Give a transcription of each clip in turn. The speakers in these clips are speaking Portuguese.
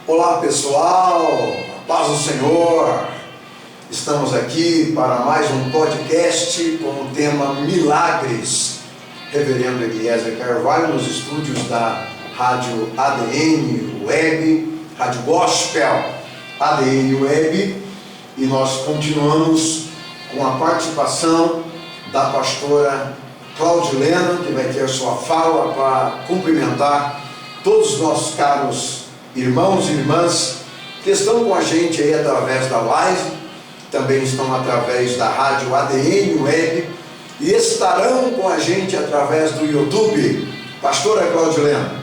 Olá pessoal, a paz do Senhor. Estamos aqui para mais um podcast com o tema Milagres. Reverendo Eliezer Carvalho nos estúdios da Rádio ADN Web, Rádio Gospel ADN Web, e nós continuamos com a participação da pastora Claudilena, que vai ter sua fala para cumprimentar todos os nossos caros irmãos e irmãs que estão com a gente aí através da live, também estão através da Rádio ADN Web e estarão com a gente através do YouTube. Pastora Claudilena.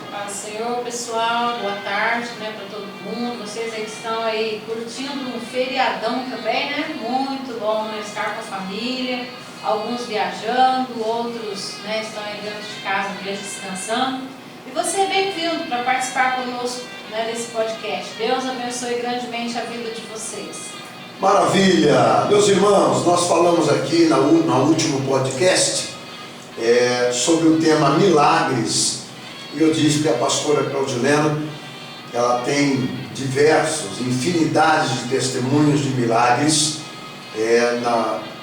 Paz do Senhor, pessoal, boa tarde, para todo mundo. Vocês aí que estão aí curtindo um feriadão também, muito bom, estar com a família, alguns viajando, outros estão aí dentro de casa, descansando. E você é bem-vindo para participar conosco desse podcast. Deus abençoe grandemente a vida de vocês. Maravilha! Meus irmãos, nós falamos aqui no último podcast sobre o tema Milagres. E eu disse que a pastora Claudilena, ela tem infinidades de testemunhos de milagres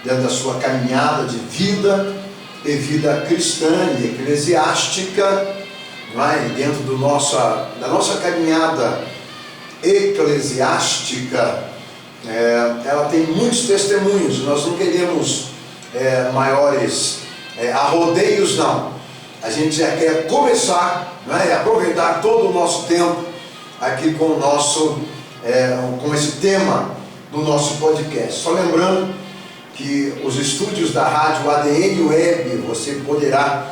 dentro da sua caminhada de vida e vida cristã e eclesiástica. Dentro da nossa caminhada eclesiástica, ela tem muitos testemunhos. Nós não queremos maiores arrodeios, não. A gente já quer começar e aproveitar todo o nosso tempo aqui com com esse tema do nosso podcast. Só lembrando que os estúdios da Rádio ADN Web, você poderá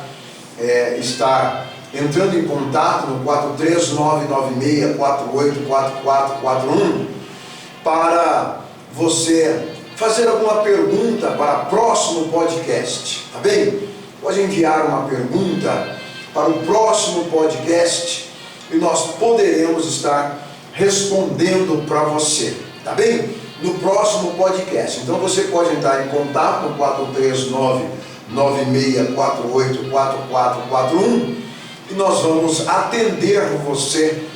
estar entrando em contato no 43996484441 para você fazer alguma pergunta para o próximo podcast, tá bem? Pode enviar uma pergunta para o próximo podcast e nós poderemos estar respondendo para você, tá bem? No próximo podcast. Então você pode entrar em contato no 43996484441 e nós vamos atender você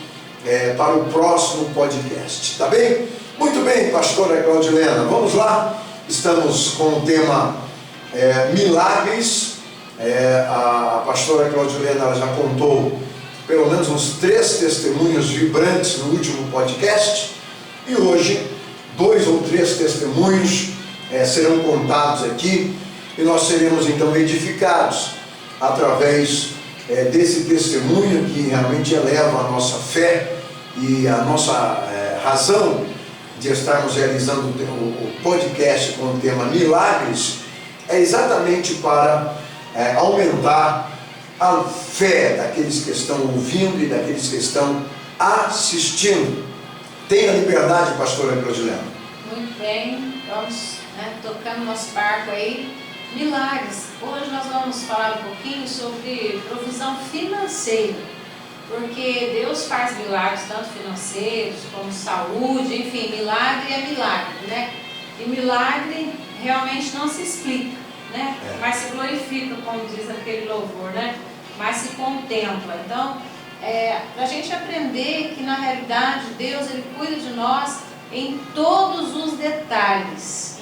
para o próximo podcast, tá bem? Muito bem, pastora Claudilena, vamos lá. Estamos com o tema Milagres. A pastora Claudilena, ela já contou pelo menos uns 3 testemunhos vibrantes no último podcast, e hoje 2 ou 3 testemunhos serão contados aqui, e nós seremos então edificados através desse testemunho que realmente eleva a nossa fé e a nossa razão de estarmos realizando o podcast com o tema Milagres, é exatamente para aumentar a fé daqueles que estão ouvindo e daqueles que estão assistindo. Tenha liberdade, pastora Claudilena. Muito bem, vamos tocando nosso barco aí. Milagres. Hoje nós vamos falar um pouquinho sobre provisão financeira, porque Deus faz milagres tanto financeiros como saúde, enfim, milagre é milagre, E milagre realmente não se explica, Mas se glorifica, como diz aquele louvor, Mas se contempla. Então, para a gente aprender que na realidade Deus ele cuida de nós em todos os detalhes,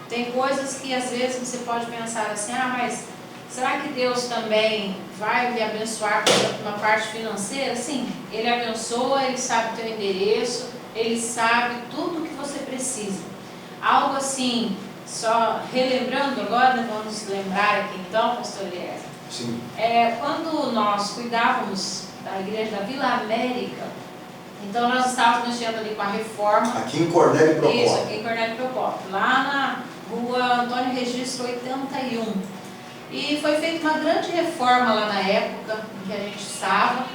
Tem coisas que às vezes você pode pensar assim, mas será que Deus também vai me abençoar com uma parte financeira? Sim, Ele abençoa, Ele sabe o teu endereço, Ele sabe tudo o que você precisa. Algo assim, só relembrando agora, vamos lembrar aqui então, pastor Eliezer. Sim. Quando nós cuidávamos da igreja da Vila América, então nós estávamos mexendo ali com a reforma. Aqui em Cornélio Procópio. Isso, aqui em Cornélio Procópio, lá na Rua Antônio Registro 81. E foi feita uma grande reforma lá na época em que a gente estava.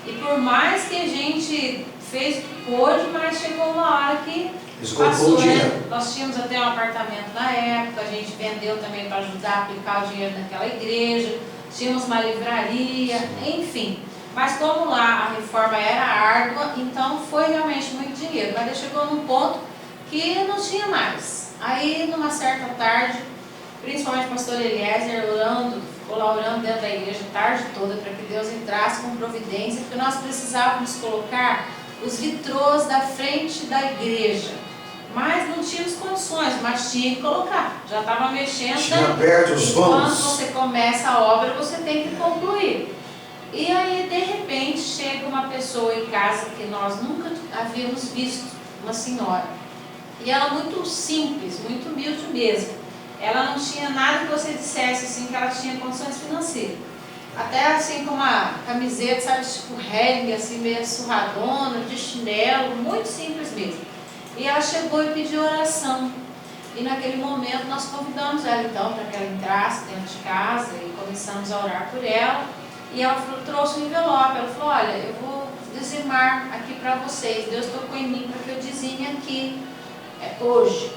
E por mais que a gente fez o que pôde, mas chegou uma hora que passou, Nós tínhamos até um apartamento na época, a gente vendeu também para ajudar a aplicar o dinheiro naquela igreja. Tínhamos uma livraria, enfim. Mas como lá a reforma era árdua, então foi realmente muito dinheiro. Mas chegou num ponto que não tinha mais. Aí, numa certa tarde, principalmente o pastor Eliezer orando ficou lá orando dentro da igreja a tarde toda para que Deus entrasse com providência, porque nós precisávamos colocar os vitrôs da frente da igreja. Mas não tínhamos condições, mas tinha que colocar. Já estava mexendo. Tinha aberto os vãos. Quando você começa a obra, você tem que concluir. E aí, de repente, chega uma pessoa em casa que nós nunca havíamos visto, uma senhora. E ela muito simples, muito humilde mesmo. Ela não tinha nada que você dissesse assim que ela tinha condições financeiras. Até assim com uma camiseta, sabe, tipo reggae, assim meio surradona, de chinelo, muito simples mesmo. E ela chegou e pediu oração. E naquele momento nós convidamos ela então para que ela entrasse dentro de casa e começamos a orar por ela. E ela trouxe um envelope. Ela falou: olha, eu vou dizimar aqui para vocês. Deus tocou em mim para que eu dizime aqui hoje.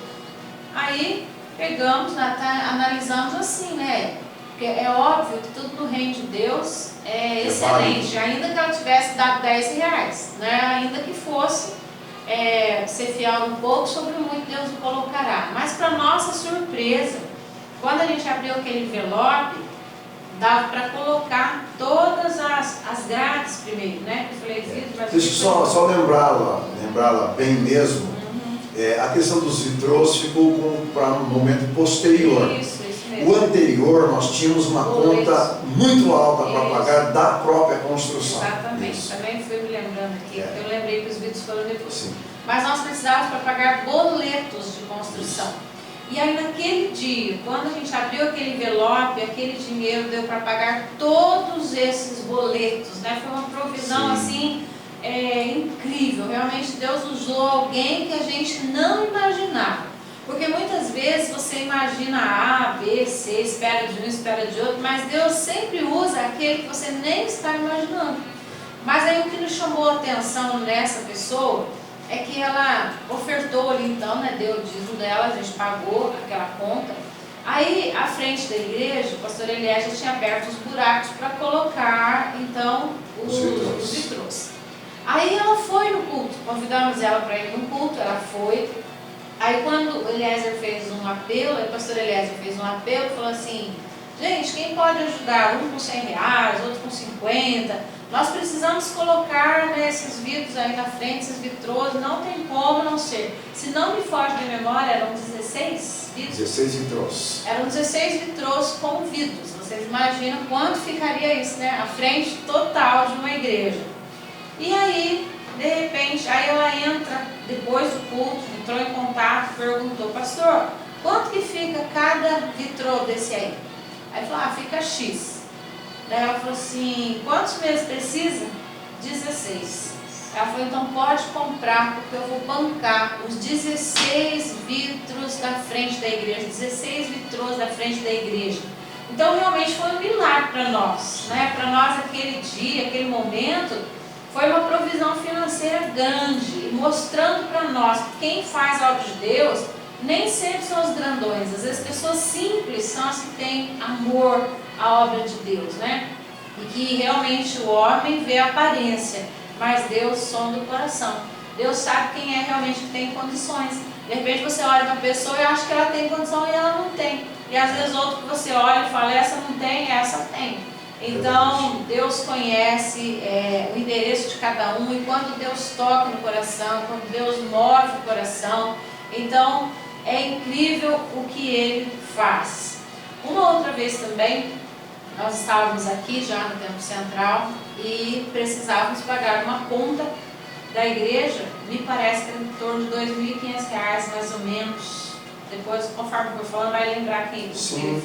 Aí pegamos, analisamos assim, né? Porque é óbvio que tudo no reino de Deus é excelente. Ainda que ela tivesse dado 10 reais, né? Ainda que fosse ser fiel um pouco, sobre muito Deus o colocará. Mas para nossa surpresa, quando a gente abriu aquele envelope, dava para colocar todas as grades primeiro, né? Eu falei, deixa eu só lembrá-la bem mesmo. A questão dos vitrôs ficou para um momento posterior. Isso mesmo. O anterior, nós tínhamos uma conta muito alta para pagar da própria construção. Exatamente. Isso. Também fui me lembrando aqui, eu lembrei que os vídeos foram depois. Sim. Mas nós precisávamos para pagar boletos de construção. E aí naquele dia, quando a gente abriu aquele envelope, aquele dinheiro deu para pagar todos esses boletos, né? Foi uma provisão assim incrível. Realmente Deus usou alguém que a gente não imaginava. Porque muitas vezes você imagina A, B, C, espera de um, espera de outro, mas Deus sempre usa aquele que você nem está imaginando. Mas aí o que nos chamou a atenção nessa pessoa é que ela ofertou ali então, né, deu o dízimo dela, a gente pagou aquela conta. Aí, à frente da igreja, o pastor Eliezer tinha aberto os buracos para colocar, então, os vitrôs. Aí ela foi no culto, convidamos ela para ir no culto, ela foi. Aí quando o Eliezer fez um apelo, o pastor Eliezer fez um apelo, falou assim: gente, quem pode ajudar? Um com 100 reais, outro com 50. Nós precisamos colocar, né, esses vidros aí na frente, esses vitrôs, não tem como não ser. Se não me foge da memória, eram 16 vidros? 16 vitrôs. Eram 16 vitrôs com vidros. Vocês imaginam quanto ficaria isso, né? A frente total de uma igreja. E aí, de repente, aí ela entra, depois do culto, entrou em contato, perguntou: pastor, quanto que fica cada vitrô desse aí? Aí falou: fica X. Daí ela falou assim: quantos meses precisa? 16. Ela falou: então pode comprar, porque eu vou bancar os 16 vitros da frente da igreja, 16 vitrôs da frente da igreja. Então realmente foi um milagre para nós, né? Para nós aquele dia, aquele momento, foi uma provisão financeira grande, mostrando para nós que quem faz a obra de Deus nem sempre são os grandões. Às vezes pessoas simples são as que têm amor à obra de Deus, né? E que realmente o homem vê a aparência, mas Deus sonda o coração. Deus sabe quem é realmente que tem condições. De repente você olha para a pessoa e acha que ela tem condição e ela não tem. E às vezes outro que você olha e fala: essa não tem, essa tem. Então Deus conhece o endereço de cada um, e quando Deus toca no coração, quando Deus move o coração, então é incrível o que Ele faz. Uma outra vez também, nós estávamos aqui já no Templo Central e precisávamos pagar uma conta da igreja, me parece que era em torno de R$2.500 mais ou menos. Depois, conforme eu for falando, vai lembrar quem foi.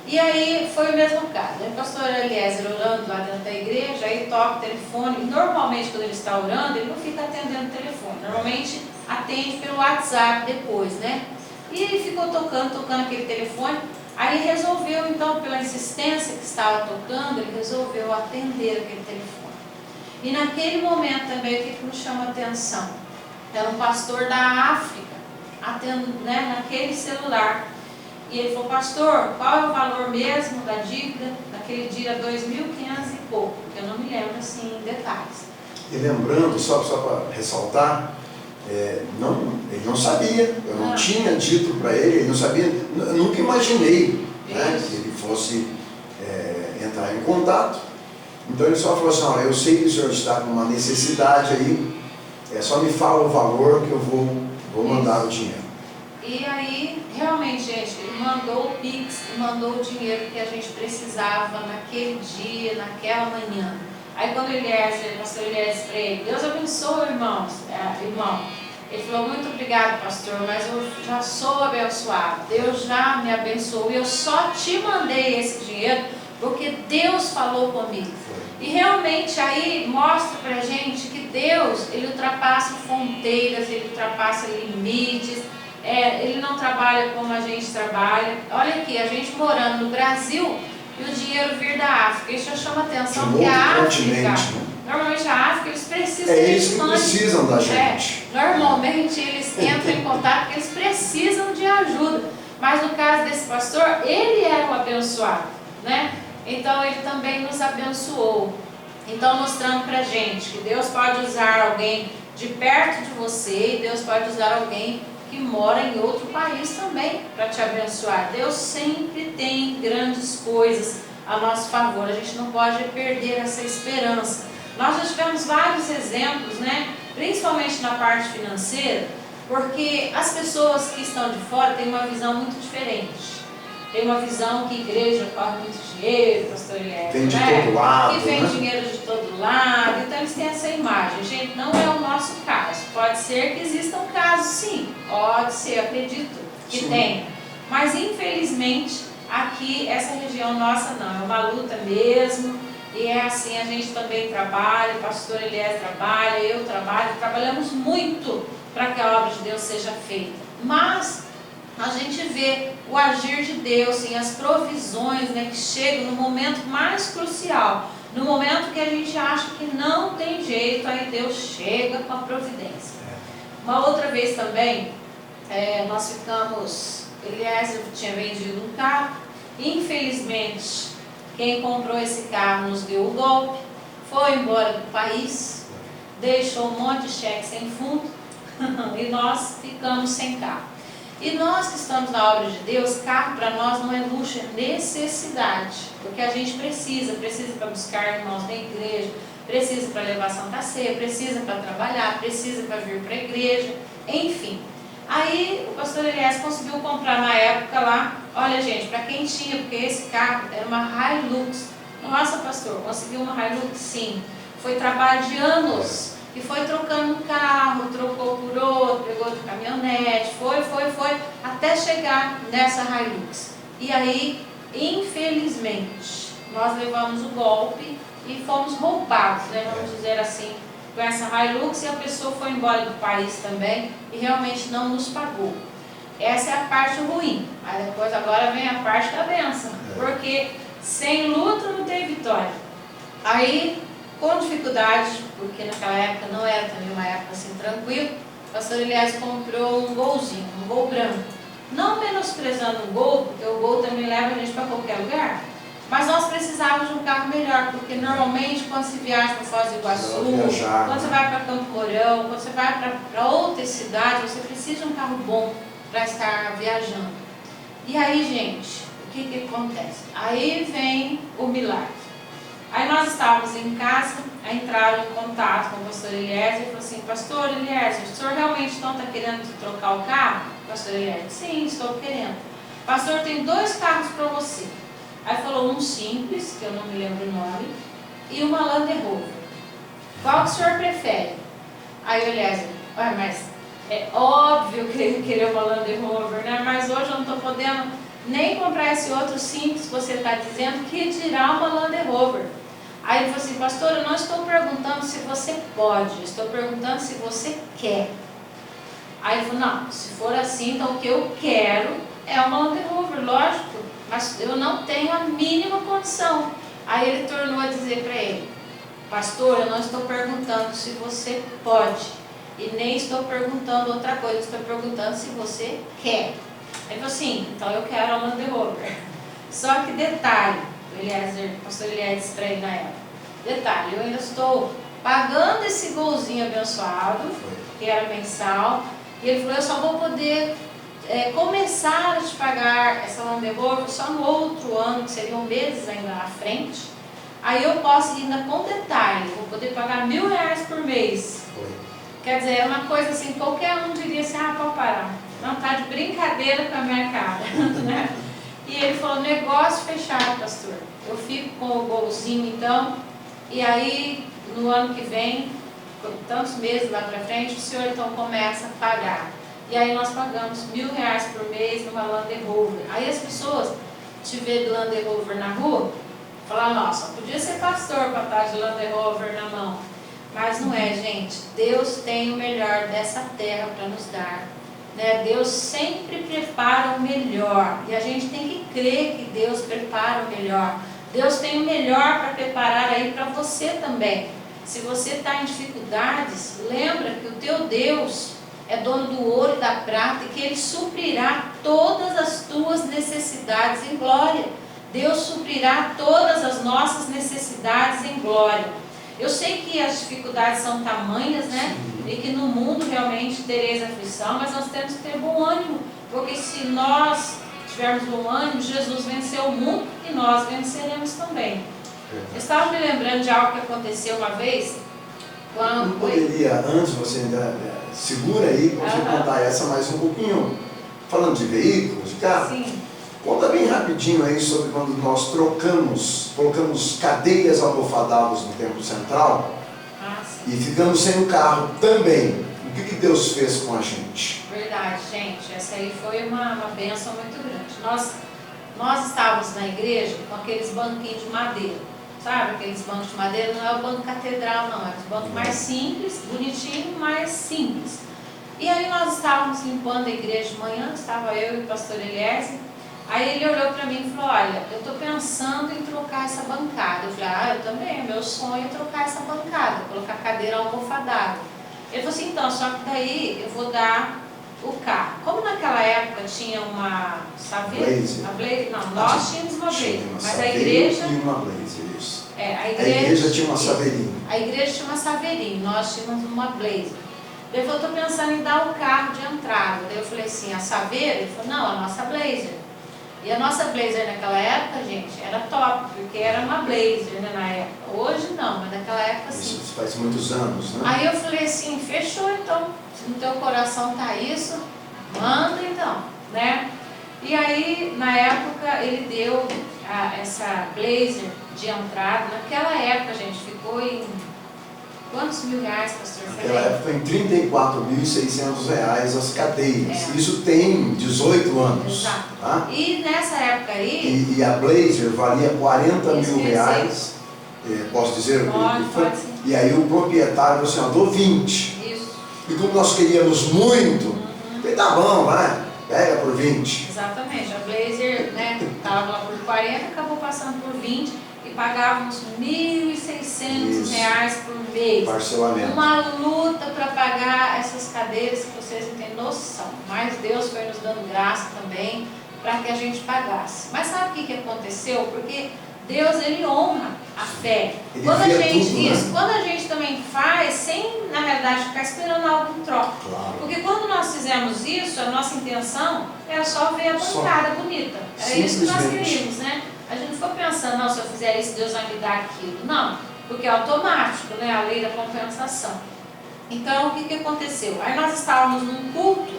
E aí foi o mesmo caso. Aí o pastor Eliezer orando lá dentro da igreja, aí toca o telefone. Normalmente quando ele está orando, ele não fica atendendo o telefone. Normalmente atende pelo WhatsApp depois, né? E ele ficou tocando aquele telefone. Aí ele resolveu, então, pela insistência que estava tocando, ele resolveu atender aquele telefone. E naquele momento também, o que nos chama a atenção? Era um pastor da África, atendendo, né, naquele celular. E ele falou: pastor, qual é o valor mesmo da dívida? Naquele dia, 2.500 e pouco, que eu não me lembro assim em detalhes. E lembrando, só para ressaltar, ele não sabia, eu não tinha dito para ele, ele não sabia, eu nunca imaginei, né, que ele fosse entrar em contato. Então ele só falou assim, ó, eu sei que o senhor está com uma necessidade aí, só me fala o valor que eu vou mandar o dinheiro. E aí, realmente, gente, ele mandou o Pix, mandou o dinheiro que a gente precisava naquele dia, naquela manhã. Aí quando o pastor Eliezer para ele, Deus abençoe, irmão. Ele falou, muito obrigado, pastor, mas eu já sou abençoado. Deus já me abençoou e eu só te mandei esse dinheiro porque Deus falou comigo. E realmente aí mostra pra gente que Deus, ele ultrapassa fronteiras, ele ultrapassa limites. Ele não trabalha como a gente trabalha. Olha aqui, a gente morando no Brasil e o dinheiro vir da África. Isso já chama atenção, porque a África, normalmente a África, eles precisam eles que precisam da gente. Normalmente eles entram em contato porque eles precisam de ajuda. Mas no caso desse pastor, ele era um abençoado, né? Então ele também nos abençoou. Então mostrando pra gente que Deus pode usar alguém de perto de você, e Deus pode usar alguém que mora em outro país também para te abençoar. Deus sempre tem grandes coisas a nosso favor. A gente não pode perder essa esperança. Nós já tivemos vários exemplos, né? Principalmente na parte financeira, porque as pessoas que estão de fora têm uma visão muito diferente. Tem uma visão que igreja corre muito dinheiro, pastor Eliezer, vem de todo lado, que vem né? dinheiro de todo lado, então eles têm essa imagem. Gente, não é o nosso caso. Pode ser que existam casos, sim, pode ser, acredito que tenha. Mas infelizmente, aqui, essa região nossa não, é uma luta mesmo, e é assim, a gente também trabalha, o pastor Eliezer trabalha, eu trabalho, trabalhamos muito para que a obra de Deus seja feita. Mas a gente vê o agir de Deus, e as provisões, né, que chegam no momento mais crucial, no momento que a gente acha que não tem jeito, aí Deus chega com a providência. Uma outra vez também, nós ficamos, Eliezer tinha vendido um carro, infelizmente quem comprou esse carro nos deu o golpe, foi embora do país, deixou um monte de cheque sem fundo e nós ficamos sem carro. E nós que estamos na obra de Deus, carro para nós não é luxo, é necessidade. Porque a gente precisa para buscar irmãos na igreja, precisa para levar Santa Ceia, precisa para trabalhar, precisa para vir para a igreja, enfim. Aí o pastor Eliezer conseguiu comprar na época lá, olha gente, para quem tinha, porque esse carro era uma Hilux. Nossa pastor, conseguiu uma Hilux? Sim. Foi trabalho de anos. E foi trocando um carro, trocou por outro, pegou outro caminhonete, foi, até chegar nessa Hilux. E aí, infelizmente, nós levamos o golpe e fomos roubados, né, vamos dizer assim, com essa Hilux, e a pessoa foi embora do país também e realmente não nos pagou. Essa é a parte ruim. Aí depois agora vem a parte da bênção, porque sem luta não tem vitória. Aí, com dificuldade, porque naquela época não era também uma época assim tranquila, o pastor Eliezer comprou um golzinho, um gol branco. Não menosprezando o gol, porque o gol também leva a gente para qualquer lugar, mas nós precisávamos de um carro melhor, porque normalmente quando se viaja para Foz do Iguaçu, quando você vai para Campo Mourão, quando você vai para outra cidade, você precisa de um carro bom para estar viajando. E aí, gente, o que acontece? Aí vem o milagre. Aí nós estávamos em casa, aí entraram em contato com o pastor Eliezer e falou assim, pastor Eliezer, o senhor realmente não está querendo trocar o carro? Pastor Eliezer, sim, estou querendo. Pastor, tem 2 carros para você. Aí falou um simples, que eu não me lembro o nome, e uma Land Rover. Qual que o senhor prefere? Aí o Eliezer, mas é óbvio que ele queria uma Land Rover, né? Mas hoje eu não estou podendo nem comprar esse outro simples que você está dizendo, que dirá uma Land Rover. Aí ele falou assim, pastor, eu não estou perguntando se você pode, estou perguntando se você quer. Aí ele falou, não, se for assim, então o que eu quero é uma Land Rover, lógico, mas eu não tenho a mínima condição. Aí ele tornou a dizer para ele, pastor, eu não estou perguntando se você pode, e nem estou perguntando outra coisa, estou perguntando se você quer. Ele falou assim, então eu quero a Land Rover. Só que detalhe, o pastor Eliezer disse para ele na época, detalhe, eu ainda estou pagando esse golzinho abençoado, que era mensal, e ele falou, eu só vou poder começar a te pagar essa Land Rover só no outro ano, que seriam meses ainda à frente, Aí eu posso ainda com detalhe, vou poder pagar R$1.000 por mês. Quer dizer, é uma coisa assim, qualquer um diria assim, pode parar. Não, tá de brincadeira com a minha cara, né? E ele falou, negócio fechado, pastor. Eu fico com o golzinho então, e aí no ano que vem, tantos meses lá pra frente, o senhor então começa a pagar. E aí nós pagamos R$1.000 por mês numa Land Rover. Aí as pessoas te vê de Land Rover na rua, falam, nossa, podia ser pastor para estar de Land Rover na mão. Mas não é, gente. Deus tem o melhor dessa terra para nos dar. Né? Deus sempre prepara o melhor. E a gente tem que crer que Deus prepara o melhor. Deus tem o melhor para preparar aí para você também. Se você está em dificuldades, lembra que o teu Deus é dono do ouro e da prata e que Ele suprirá todas as tuas necessidades em glória. Deus suprirá todas as nossas necessidades em glória. Eu sei que as dificuldades são tamanhas, né? E que no mundo realmente tereis aflição, mas nós temos que ter bom ânimo, porque se nós tivermos bom ânimo, Jesus venceu o mundo e nós venceremos também. Eu estava me lembrando de algo que aconteceu uma vez, quando... Não poderia, antes você ainda segura aí, para você contar essa mais um pouquinho, falando de veículos, de carro. Sim. Conta bem rapidinho aí sobre quando nós colocamos cadeiras almofadadas no Templo Central e ficamos sem o carro também. O que Deus fez com a gente? Verdade, gente. Essa aí foi uma bênção muito grande. Nós estávamos na igreja com aqueles banquinhos de madeira. Sabe, aqueles bancos de madeira, não é o banco catedral não, é os bancos mais simples, bonitinho, mais simples. E aí nós estávamos limpando a igreja de manhã, estava eu e o pastor Eliezer. Aí ele olhou para mim e falou, olha, eu estou pensando em trocar essa bancada. Eu falei, eu também, meu sonho é trocar essa bancada, colocar cadeira almofadada. Ele falou assim, então, só que daí eu vou dar o carro. Como naquela época tinha uma Blazer, não, nós tínhamos uma Blazer, mas a igreja... E uma Blazer, isso. A igreja tinha uma Saveirinho. A igreja tinha uma Saveirinho, nós tínhamos uma Blazer. Ele falou, estou pensando em dar o carro de entrada. Daí eu falei assim, a Saveira? Ele falou, não, a nossa Blazer. E a nossa Blazer naquela época, gente, era top, porque era uma Blazer, né, na época. Hoje não, mas naquela época sim. Isso faz muitos anos, né? Aí eu falei assim, fechou então, se no teu coração tá isso, manda então, né? E aí, na época, ele deu essa Blazer de entrada. Naquela época, gente, ficou em quantos mil reais, pastor? Naquela época, em R$34.600 as cadeiras. Isso tem 18 anos. Exato. Tá? E nessa época aí... E a Blazer valia R$40 mil. Posso dizer o que foi? Pode sim. E aí o proprietário falou assim, dou 20. Isso. E como nós queríamos muito, falei, tá bom, vai, pega por 20. Exatamente. A Blazer, né, estava lá por 40, acabou passando por 20 e pagávamos R$1.600 por mês. Parcelamento. Uma luta para pagar essas cadeiras que vocês não têm noção. Mas Deus foi nos dando graça também para que a gente pagasse. Mas sabe o que aconteceu? Porque Deus, Ele honra a fé. Quando a gente também faz, sem na realidade ficar esperando algo em troca. Claro. Porque quando nós fizemos isso, a nossa intenção era só ver a bancada bonita. Era isso que nós queríamos, né? A gente não ficou pensando, não, se eu fizer isso, Deus vai me dar aquilo. Não, porque é automático, né? A lei da compensação. Então, o que aconteceu? Aí nós estávamos num culto,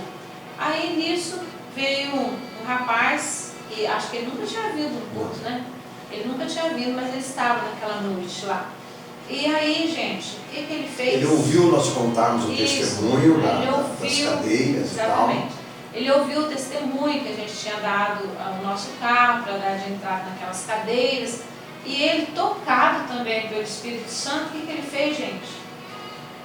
aí nisso veio um rapaz, e acho que ele nunca tinha vindo no culto, né? Ele nunca tinha vindo, mas ele estava naquela noite lá. E aí, gente, o que ele fez? Ele ouviu nós contarmos o testemunho das cadeiras e tal. Exatamente. Ele ouviu o testemunho que a gente tinha dado ao nosso carro para dar de entrada naquelas cadeiras. E ele, tocado também pelo Espírito Santo, o que ele fez, gente?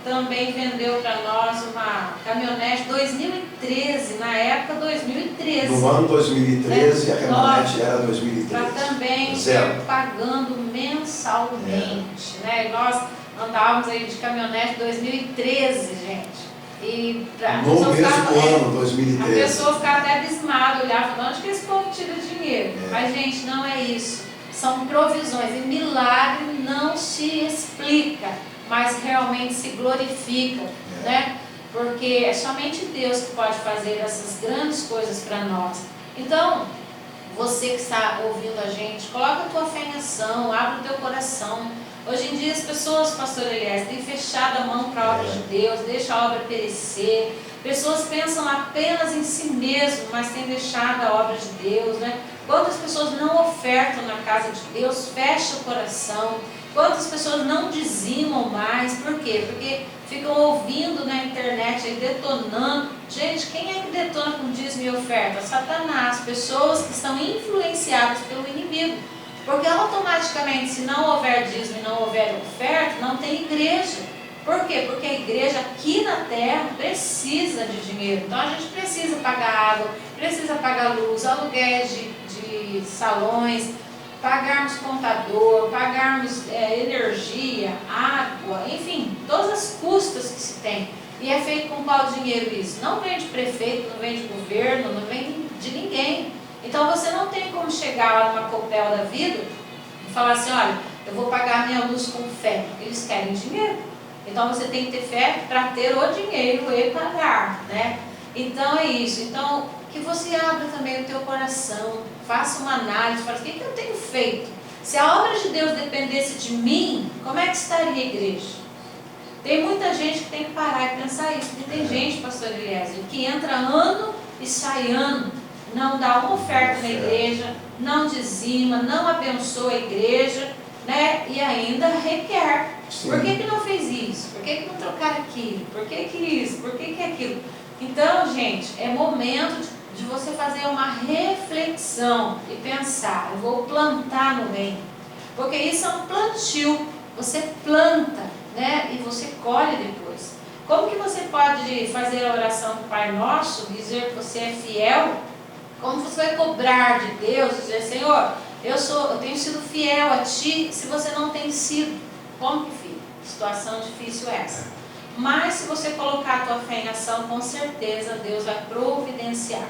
Também vendeu para nós uma caminhonete 2013, na época 2013. No ano 2013, né? A caminhonete era 2013. Para também ir pagando mensalmente. Né? E nós andávamos aí de caminhonete 2013, gente. E no mesmo ano, 2013. A pessoa ficava até abismada, olhava e falava, onde que esse povo tira dinheiro? Mas, gente, não é isso. São provisões. E milagre não se explica, mas realmente se glorifica, né? Porque é somente Deus que pode fazer essas grandes coisas para nós. Então, você que está ouvindo a gente, coloca a tua fé em ação, abre o teu coração. Hoje em dia as pessoas, pastor Elias, têm fechado a mão para a obra de Deus, deixa a obra perecer. Pessoas pensam apenas em si mesmo, mas têm deixado a obra de Deus, né? Quantas pessoas não ofertam na casa de Deus, fecha o coração. Quantas pessoas não dizimam mais, por quê? Porque ficam ouvindo na internet aí, detonando. Gente, quem é que detona com dízimo e oferta? Satanás, pessoas que estão influenciadas pelo inimigo. Porque automaticamente, se não houver dízimo e não houver oferta, não tem igreja. Por quê? Porque a igreja aqui na terra precisa de dinheiro. Então a gente precisa pagar água, precisa pagar luz, aluguéis de salões, pagarmos contador, pagarmos energia, água, enfim, todas as custas que se tem. E é feito com qual dinheiro isso? Não vem de prefeito, não vem de governo, não vem de ninguém. Então você não tem como chegar lá numa Copel da vida e falar assim, olha, eu vou pagar minha luz com fé. Eles querem dinheiro. Então você tem que ter fé para ter o dinheiro e pagar, né? Então é isso. Então que você abra também o teu coração, faça uma análise, fala, o que eu tenho feito? Se a obra de Deus dependesse de mim, como é que estaria a igreja? Tem muita gente que tem que parar e pensar isso, porque tem gente, pastor Eliezer, que entra ano e sai ano, não dá uma oferta na igreja, não dizima, não abençoa a igreja, né? E ainda requer. Sim. Por que não fez isso? Por que não trocaram aquilo? Por que isso? Por que aquilo? Então, gente, é momento de você fazer uma reflexão e pensar, eu vou plantar no reino. Porque isso é um plantio. Você planta, né? E você colhe depois. Como que você pode fazer a oração do Pai Nosso, dizer que você é fiel? Como você vai cobrar de Deus, dizer, Senhor, eu tenho sido fiel a Ti, se você não tem sido? Como que fica? Situação difícil essa. Mas se você colocar a tua fé em ação, com certeza Deus vai providenciar.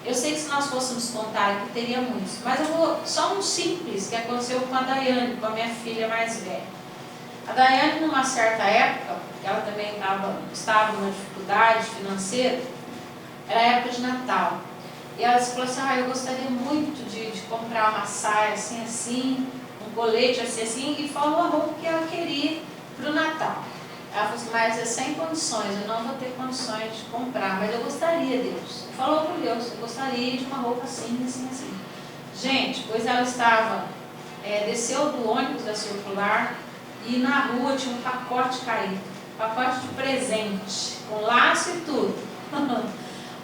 Eu sei que se nós fôssemos contar aqui, teria muitos. Mas eu vou, só um simples que aconteceu com a Daiane, com a minha filha mais velha. A Daiane, numa certa época, ela também estava numa dificuldade financeira, era época de Natal. E ela falou assim, eu gostaria muito de comprar uma saia assim, um colete assim, e falou a roupa que ela queria para o Natal. Ela falou assim, mas é sem condições, eu não vou ter condições de comprar, mas eu gostaria, Deus. Falou para Deus, eu gostaria de uma roupa assim. Gente, pois ela estava, desceu do ônibus da circular e na rua tinha um pacote caído, pacote de presente, com laço e tudo.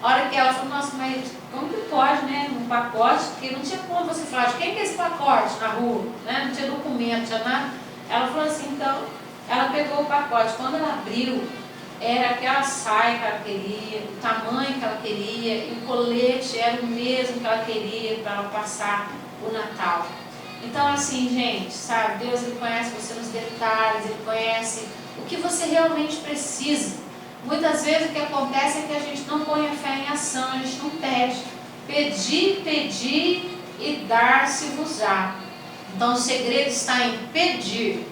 A hora que ela falou, nossa, mas como que pode, né, num pacote, porque não tinha como você falar, de quem que é esse pacote na rua, né, não tinha documento, não tinha nada. Ela falou assim, então, ela pegou o pacote, quando ela abriu, era aquela saia que ela queria, o tamanho que ela queria, e o colete era o mesmo que ela queria para ela passar o Natal. Então assim, gente, sabe, Deus ele conhece você nos detalhes, Ele conhece o que você realmente precisa. Muitas vezes o que acontece é que a gente não põe a fé em ação, a gente não pede. Pedir e dar-se-vos-á. Então o segredo está em pedir.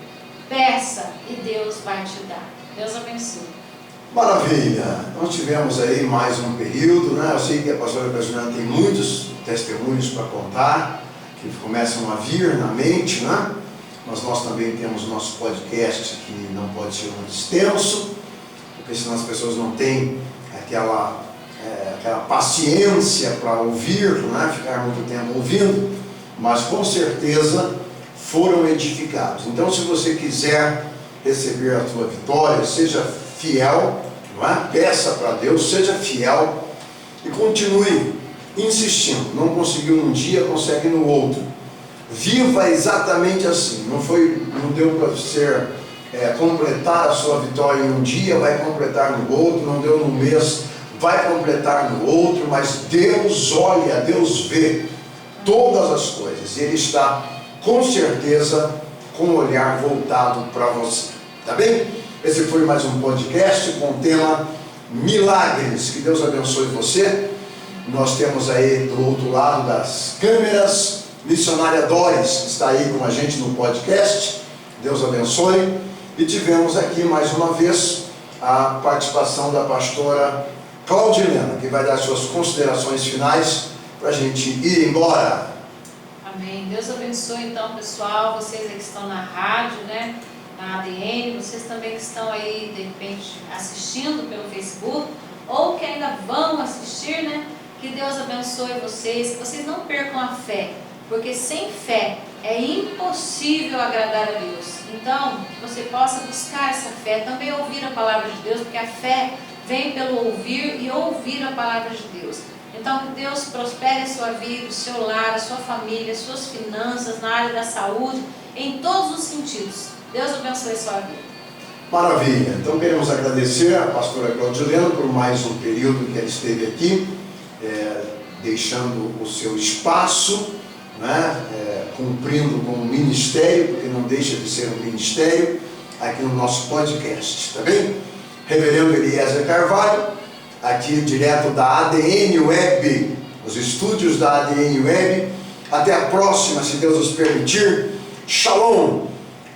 Peça e Deus vai te dar. Deus abençoe. Maravilha. Nós tivemos aí mais um período, né? Eu sei que a pastora Cajuliana tem muitos testemunhos para contar, que começam a vir na mente, né? Mas nós também temos o nosso podcast, que não pode ser muito extenso, porque senão as pessoas não têm aquela paciência para ouvir, né? Ficar muito tempo ouvindo, mas com certeza foram edificados. Então, se você quiser receber a sua vitória, seja fiel, não é? Peça para Deus, seja fiel e continue insistindo. Não conseguiu num dia, consegue no outro. Viva exatamente assim. Não deu para você completar a sua vitória em um dia, vai completar no outro. Não deu num mês, vai completar no outro. Mas Deus olha, Deus vê todas as coisas. E Ele está com certeza com o olhar voltado para você. Tá bem? Esse foi mais um podcast com o tema Milagres. Que Deus abençoe você. Nós temos aí do outro lado das câmeras missionária Doris, que está aí com a gente no podcast. Deus abençoe. E tivemos aqui mais uma vez a participação da pastora Claudilena, que vai dar suas considerações finais para a gente ir embora. Amém. Deus abençoe então, pessoal, vocês aí que estão na rádio, né? Na ADN, vocês também que estão aí, de repente, assistindo pelo Facebook, ou que ainda vão assistir, né? Que Deus abençoe vocês, que vocês não percam a fé, porque sem fé é impossível agradar a Deus. Então, que você possa buscar essa fé, também ouvir a palavra de Deus, porque a fé vem pelo ouvir e ouvir a palavra de Deus. Então, que Deus prospere a sua vida, o seu lar, a sua família, as suas finanças, na área da saúde, em todos os sentidos. Deus abençoe a sua vida. Maravilha. Então queremos agradecer a pastora Claudilena por mais um período que ela esteve aqui, deixando o seu espaço, né, cumprindo com o ministério, porque não deixa de ser um ministério, aqui no nosso podcast, tá bem? Reverendo Eliezer Carvalho, aqui direto da ADN Web, os estúdios da ADN Web. Até a próxima, se Deus nos permitir. Shalom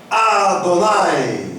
Adonai.